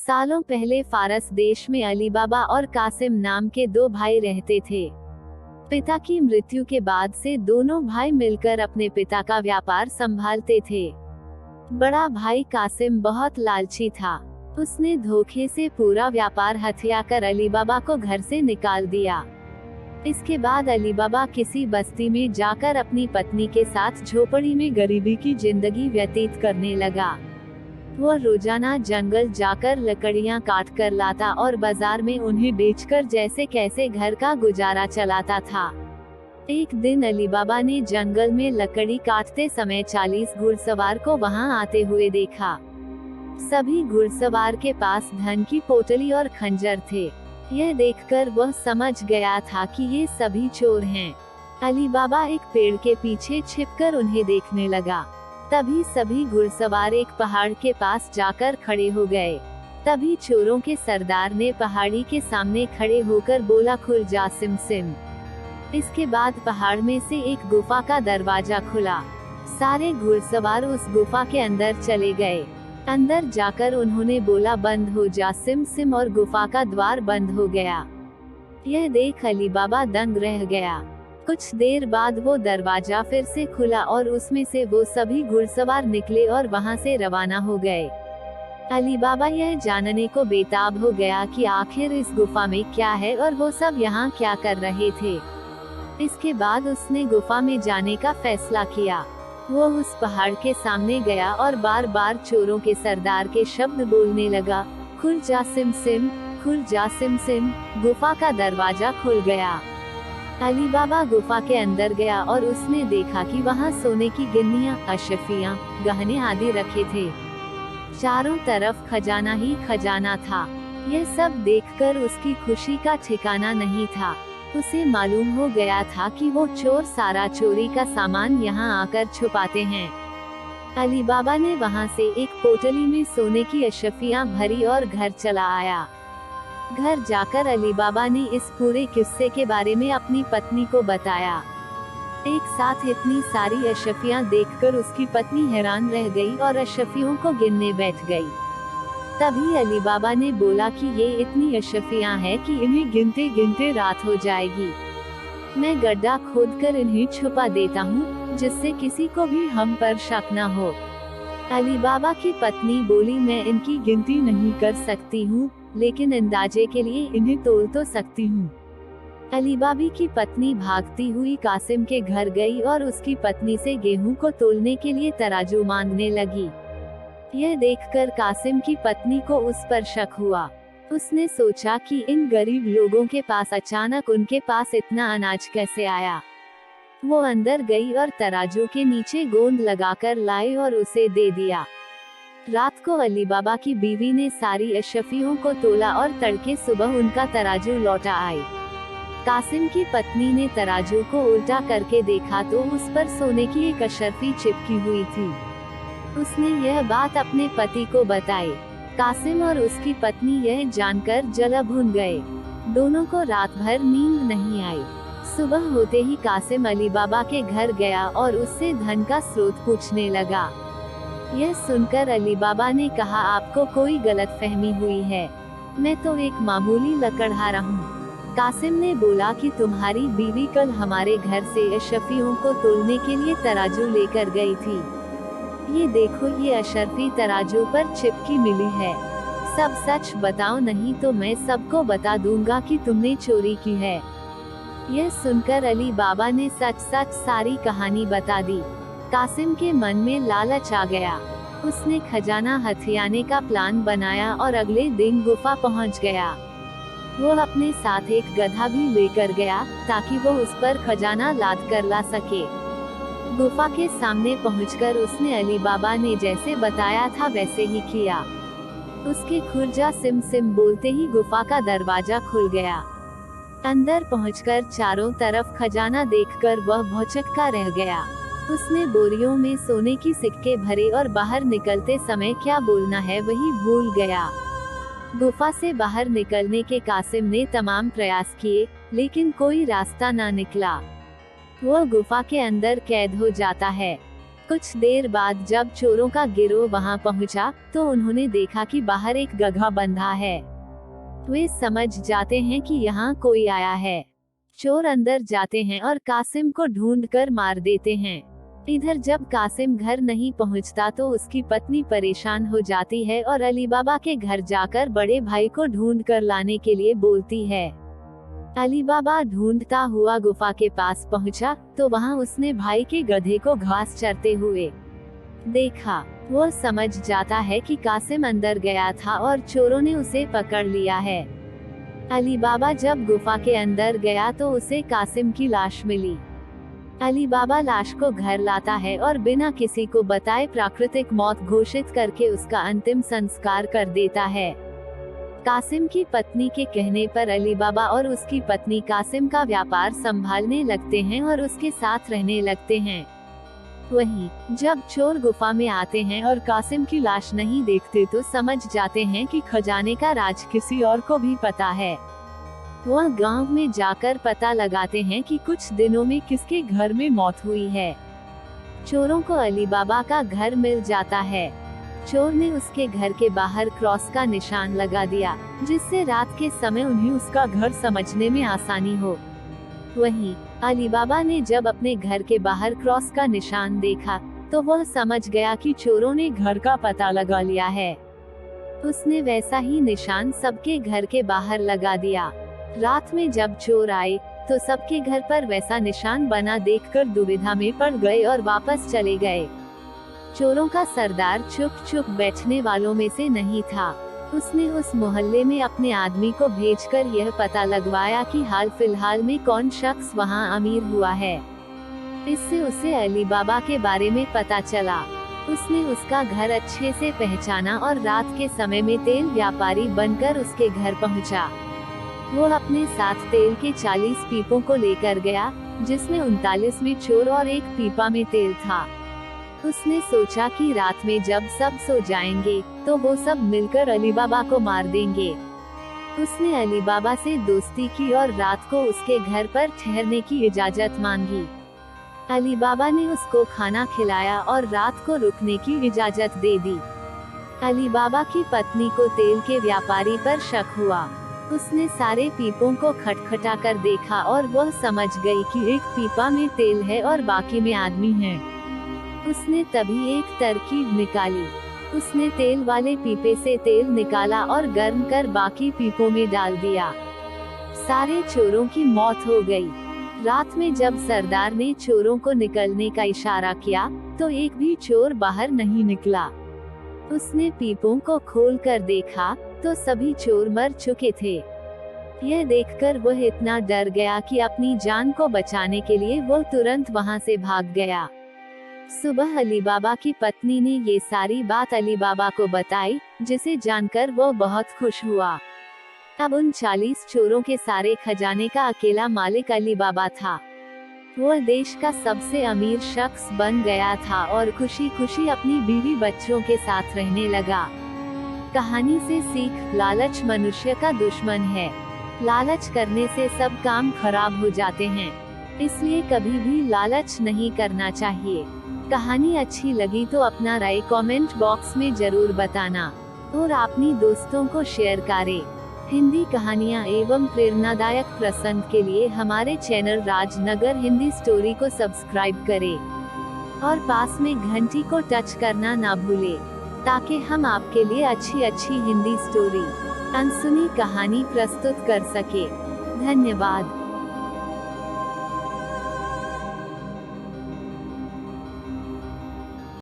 सालों पहले फारस देश में अली बाबा और कासिम नाम के दो भाई रहते थे। पिता की मृत्यु के बाद से दोनों भाई मिलकर अपने पिता का व्यापार संभालते थे। बड़ा भाई कासिम बहुत लालची था। उसने धोखे से पूरा व्यापार हथिया कर अली बाबा को घर से निकाल दिया। इसके बाद अली बाबा किसी बस्ती में जाकर अपनी पत्नी के साथ झोपड़ी में गरीबी की जिंदगी व्यतीत करने लगा। वो रोजाना जंगल जाकर लकड़ियां काट कर लाता और बाजार में उन्हें बेचकर जैसे कैसे घर का गुजारा चलाता था। एक दिन अली बाबा ने जंगल में लकड़ी काटते समय 40 घुड़सवार को वहां आते हुए देखा। सभी घुड़सवार के पास धन की पोटली और खंजर थे। यह देखकर वह समझ गया था कि ये सभी चोर हैं। अली बाबा एक पेड़ के पीछे छिपकर उन्हें देखने लगा। तभी सभी घुड़सवार एक पहाड़ के पास जाकर खड़े हो गए। तभी चोरों के सरदार ने पहाड़ी के सामने खड़े होकर बोला, खुल जा सिम सिम। इसके बाद पहाड़ में से एक गुफा का दरवाजा खुला। सारे घुड़सवार उस गुफा के अंदर चले गए। अंदर जाकर उन्होंने बोला, बंद हो जा सिम सिम, और गुफा का द्वार बंद हो गया। यह देख अली बाबा दंग रह गया। कुछ देर बाद वो दरवाजा फिर से खुला और उसमें से वो सभी घुड़सवार निकले और वहां से रवाना हो गए। अली बाबा यह जानने को बेताब हो गया कि आखिर इस गुफा में क्या है और वो सब यहाँ क्या कर रहे थे। इसके बाद उसने गुफा में जाने का फैसला किया। वो उस पहाड़ के सामने गया और बार बार चोरों के सरदार के शब्द बोलने लगा, खुल जा सिम सिम, खुल जा सिम सिम। गुफा का दरवाजा खुल गया। अली बाबा गुफा के अंदर गया और उसने देखा कि वहाँ सोने की गिन्नियाँ, अशफियाँ, गहने आदि रखे थे। चारों तरफ खजाना ही खजाना था। यह सब देखकर उसकी खुशी का ठिकाना नहीं था। उसे मालूम हो गया था कि वो चोर सारा चोरी का सामान यहाँ आकर छुपाते हैं। अली बाबा ने वहाँ से एक पोटली में सोने की अशफियाँ भरी और घर चला आया। घर जाकर अली बाबा ने इस पूरे किस्से के बारे में अपनी पत्नी को बताया। एक साथ इतनी सारी अशफियाँ देखकर उसकी पत्नी हैरान रह गई और अशफियों को गिनने बैठ गई। तभी अली बाबा ने बोला कि ये इतनी अशफियाँ हैं कि इन्हें गिनते गिनते रात हो जाएगी। मैं गड्ढा खोदकर इन्हें छुपा देता हूँ, जिससे किसी को भी हम पर शक न हो। अली बाबा की पत्नी बोली, मैं इनकी गिनती नहीं कर सकती हूँ, लेकिन अंदाजे के लिए इन्हें तोल तो सकती हूँ। अली बाबी की पत्नी भागती हुई कासिम के घर गई और उसकी पत्नी से गेहूं को तोलने के लिए तराजू मांगने लगी। यह देखकर कासिम की पत्नी को उस पर शक हुआ। उसने सोचा कि इन गरीब लोगों के पास अचानक उनके पास इतना अनाज कैसे आया। वो अंदर गई और तराजू के नीचे गोंद लगाकर लाई और उसे दे दिया। रात को अली बाबा की बीवी ने सारी अशफियों को तोला और तड़के सुबह उनका तराजू लौटा आई। कासिम की पत्नी ने तराजू को उल्टा करके देखा तो उस पर सोने की एक अशर्फी चिपकी हुई थी। उसने यह बात अपने पति को बताई। कासिम और उसकी पत्नी यह जानकर जला भुन गए। दोनों को रात भर नींद नहीं आई। सुबह होते ही कासिम अली बाबा के घर गया और उससे धन का स्रोत पूछने लगा। यह सुनकर अली बाबा ने कहा, आपको कोई गलतफहमी हुई है, मैं तो एक मामूली लकड़हारा हूँ। कासिम ने बोला कि तुम्हारी बीवी कल हमारे घर से अशफियों को तोलने के लिए तराजू लेकर गई थी। ये देखो, ये अशर्फी तराजू पर चिपकी मिली है। सब सच बताओ, नहीं तो मैं सबको बता दूंगा कि तुमने चोरी की है। यह सुनकर अली बाबा ने सच सच सारी कहानी बता दी। कासिम के मन में लालच आ गया। उसने खजाना हथियाने का प्लान बनाया और अगले दिन गुफा पहुंच गया। वो अपने साथ एक गधा भी लेकर गया ताकि वो उस पर खजाना लाद कर ला सके। गुफा के सामने पहुंचकर उसने अली बाबा ने जैसे बताया था वैसे ही किया। उसके खुल जा सिम सिम बोलते ही गुफा का दरवाजा खुल गया। अंदर पहुंचकर चारों तरफ खजाना देखकर वह भौचक्का रह गया। उसने बोरियों में सोने की सिक्के भरे और बाहर निकलते समय क्या बोलना है वही भूल गया। गुफा से बाहर निकलने के कासिम ने तमाम प्रयास किए, लेकिन कोई रास्ता ना निकला। वो गुफा के अंदर कैद हो जाता है। कुछ देर बाद जब चोरों का गिरोह वहां पहुंचा, तो उन्होंने देखा कि बाहर एक गधा बंधा है। वे समझ जाते हैं कि यहाँ कोई आया है। चोर अंदर जाते हैं और कासिम को ढूंढकर मार देते हैं। इधर जब कासिम घर नहीं पहुंचता तो उसकी पत्नी परेशान हो जाती है और अली बाबा के घर जाकर बड़े भाई को ढूंढ कर लाने के लिए बोलती है। अली बाबा ढूंढता हुआ गुफा के पास पहुंचा, तो वहां उसने भाई के गधे को घास चरते हुए देखा। वो समझ जाता है कि कासिम अंदर गया था और चोरों ने उसे पकड़ लिया है। अली बाबा जब गुफा के अंदर गया तो उसे कासिम की लाश मिली। अली बाबा लाश को घर लाता है और बिना किसी को बताए प्राकृतिक मौत घोषित करके उसका अंतिम संस्कार कर देता है। कासिम की पत्नी के कहने पर अली बाबा और उसकी पत्नी कासिम का व्यापार संभालने लगते हैं और उसके साथ रहने लगते हैं। वहीं जब चोर गुफा में आते हैं और कासिम की लाश नहीं देखते तो समझ जाते हैं कि खजाने का राज किसी और को भी पता है। वह गांव में जाकर पता लगाते हैं कि कुछ दिनों में किसके घर में मौत हुई है। चोरों को अली बाबा का घर मिल जाता है। चोर ने उसके घर के बाहर क्रॉस का निशान लगा दिया, जिससे रात के समय उन्हें उसका घर समझने में आसानी हो। वहीं अली बाबा ने जब अपने घर के बाहर क्रॉस का निशान देखा, तो वह समझ गया कि चोरों ने घर का पता लगा लिया है। उसने वैसा ही निशान सबके घर के बाहर लगा दिया। रात में जब चोर आए, तो सबके घर पर वैसा निशान बना देखकर दुविधा में पड़ गए और वापस चले गए। चोरों का सरदार चुप चुप बैठने वालों में से नहीं था। उसने उस मोहल्ले में अपने आदमी को भेजकर यह पता लगवाया कि हाल फिलहाल में कौन शख्स वहां अमीर हुआ है। इससे उसे अली बाबा के बारे में पता चला। उसने उसका घर अच्छे से पहचाना और रात के समय में तेल व्यापारी बनकर उसके घर पहुंचा। वो अपने साथ तेल के 40 पीपों को लेकर गया, जिसमें 39 में चोर और एक पीपा में तेल था। उसने सोचा कि रात में जब सब सो जाएंगे, तो वो सब मिलकर अली बाबा को मार देंगे। उसने अली बाबा से दोस्ती की और रात को उसके घर पर ठहरने की इजाजत मांगी। अली बाबा ने उसको खाना खिलाया और रात को रुकने की इजाजत दे दी। अली बाबा की पत्नी को तेल के व्यापारी पर शक हुआ। उसने सारे पीपों को खटखटा कर देखा और वह समझ गई कि एक पीपा में तेल है और बाकी में आदमी है। उसने तभी एक तरकीब निकाली। उसने तेल वाले पीपे से तेल निकाला और गर्म कर बाकी पीपों में डाल दिया। सारे चोरों की मौत हो गई। रात में जब सरदार ने चोरों को निकलने का इशारा किया, तो एक भी चोर बाहर नहीं निकला। उसने पीपों को खोल कर देखा, तो सभी चोर मर चुके थे। यह देखकर वह इतना डर गया कि अपनी जान को बचाने के लिए वह तुरंत वहां से भाग गया। सुबह अली बाबा की पत्नी ने ये सारी बात अली बाबा को बताई, जिसे जानकर वो बहुत खुश हुआ। अब उन 40 चोरों के सारे खजाने का अकेला मालिक अली बाबा था। वह देश का सबसे अमीर शख्स बन गया था और खुशी खुशी अपनी बीवी बच्चों के साथ रहने लगा। कहानी से सीख: लालच मनुष्य का दुश्मन है। लालच करने से सब काम खराब हो जाते हैं, इसलिए कभी भी लालच नहीं करना चाहिए। कहानी अच्छी लगी तो अपना राय कमेंट बॉक्स में जरूर बताना और अपनी दोस्तों को शेयर करें। हिंदी कहानियाँ एवं प्रेरणादायक प्रसंग के लिए हमारे चैनल राजनगर हिंदी स्टोरी को सब्सक्राइब करें और पास में घंटी को टच करना ना भूलें, ताकि हम आपके लिए अच्छी अच्छी हिंदी स्टोरी, अनसुनी कहानी प्रस्तुत कर सके। धन्यवाद।